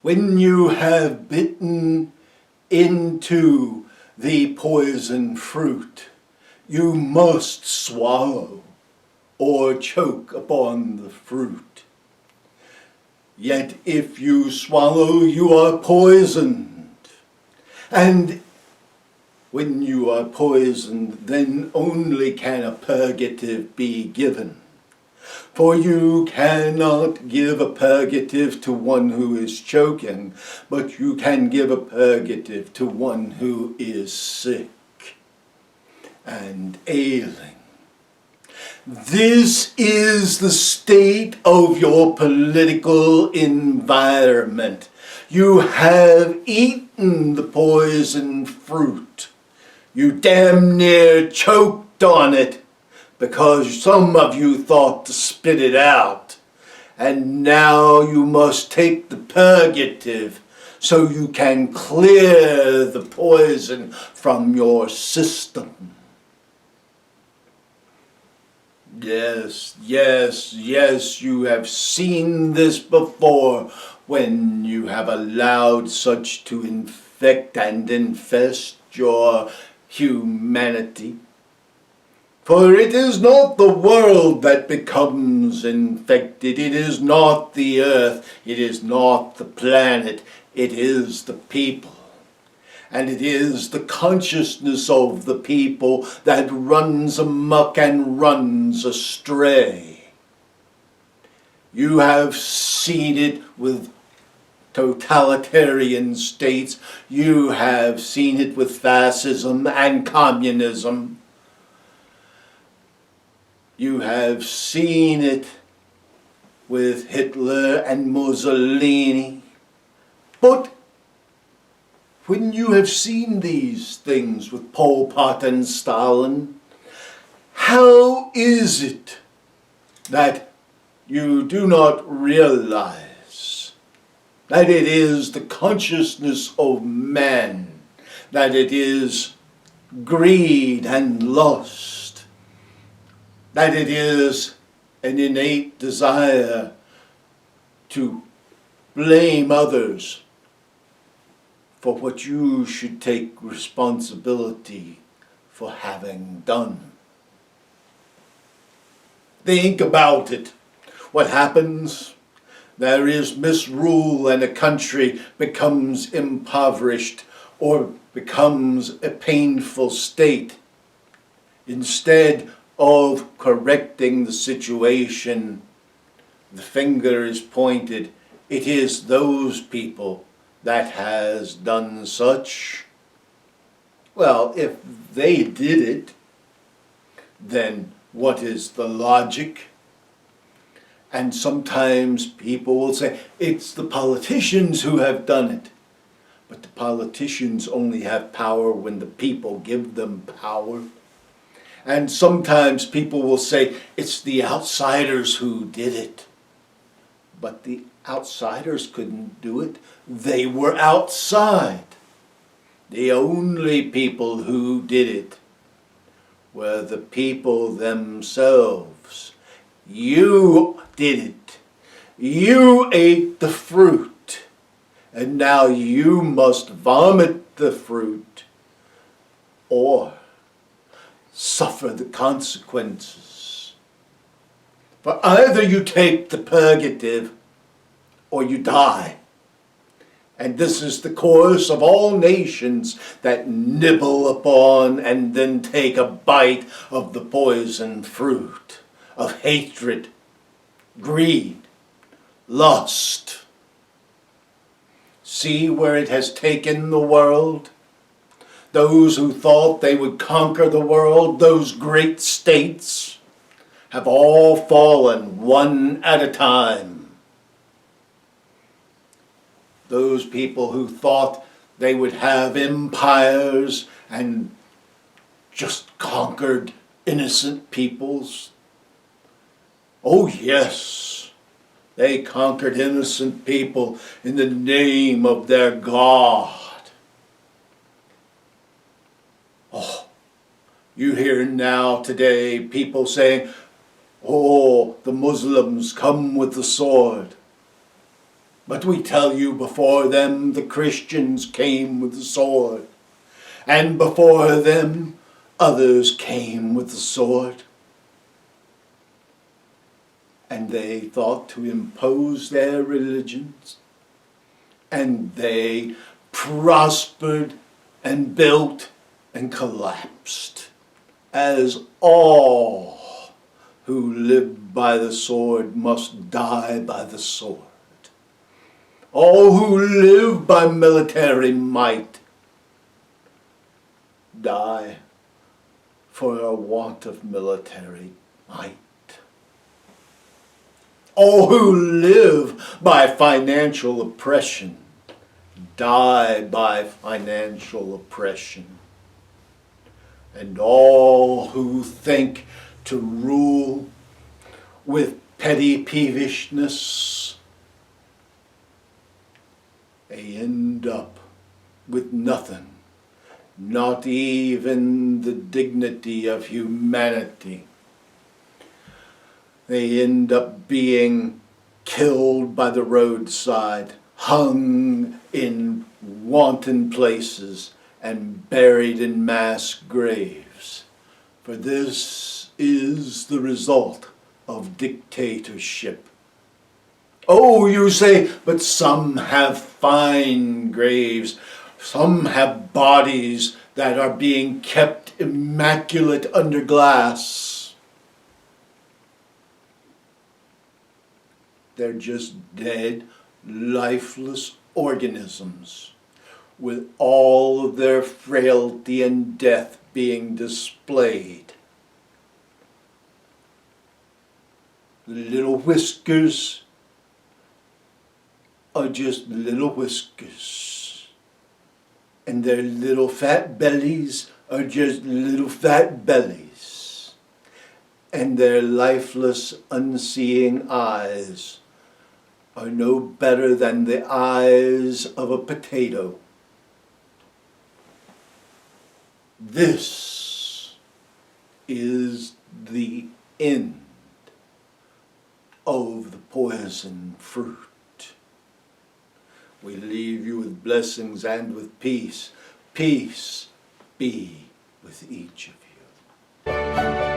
When you have bitten into the poison fruit, you must swallow or choke upon the fruit. Yet if you swallow, you are poisoned. And when you are poisoned, then only can a purgative be given. For you cannot give a purgative to one who is choking, but you can give a purgative to one who is sick and ailing. This is the state of your political environment. You have eaten the poison fruit. You damn near choked on it, because some of you thought to spit it out. And now you must take the purgative so you can clear the poison from your system. Yes, you have seen this before when you have allowed such to infect and infest your humanity. For it is not the world that becomes infected, it is not the earth, it is not the planet, it is the people. And it is the consciousness of the people that runs amok and runs astray. You have seen it with totalitarian states, you have seen it with fascism and communism. You have seen it with Hitler and Mussolini. But when you have seen these things with Pol Pot and Stalin, how is it that you do not realize that it is the consciousness of man, that it is greed and lust, that it is an innate desire to blame others for what you should take responsibility for having done? Think about it. What happens? There is misrule and a country becomes impoverished or becomes a painful state. Instead of correcting the situation, the finger is pointed. It is those people that has done such. Well, if they did it, then what is the logic? And sometimes people will say, it's the politicians who have done it. But the politicians only have power when the people give them power. And sometimes people will say, it's the outsiders who did it. But the outsiders couldn't do it. They were outside. The only people who did it were the people themselves. You did it. You ate the fruit. And now you must vomit the fruit or suffer the consequences. For either you take the purgative or you die. And this is the course of all nations that nibble upon and then take a bite of the poison fruit of hatred, greed, lust. See where it has taken the world? Those who thought they would conquer the world, those great states, have all fallen one at a time. Those people who thought they would have empires and just conquered innocent peoples. Oh yes, they conquered innocent people in the name of their God. Oh, you hear now today people saying, oh, the Muslims come with the sword. But we tell you, before them the Christians came with the sword, and before them others came with the sword. And they thought to impose their religions, and they prospered and built and collapsed, as all who live by the sword must die by the sword. All who live by military might die for a want of military might. All who live by financial oppression die by financial oppression. And all who think to rule with petty peevishness, they end up with nothing, not even the dignity of humanity. They end up being killed by the roadside, hung in wanton places, and buried in mass graves. For this is the result of dictatorship. Oh, you say, but some have fine graves. Some have bodies that are being kept immaculate under glass. They're just dead, lifeless organisms, with all of their frailty and death being displayed. The little whiskers are just little whiskers, and their little fat bellies are just little fat bellies, and their lifeless, unseeing eyes are no better than the eyes of a potato. This is the end of the poison fruit. We leave you with blessings and with peace. Peace be with each of you.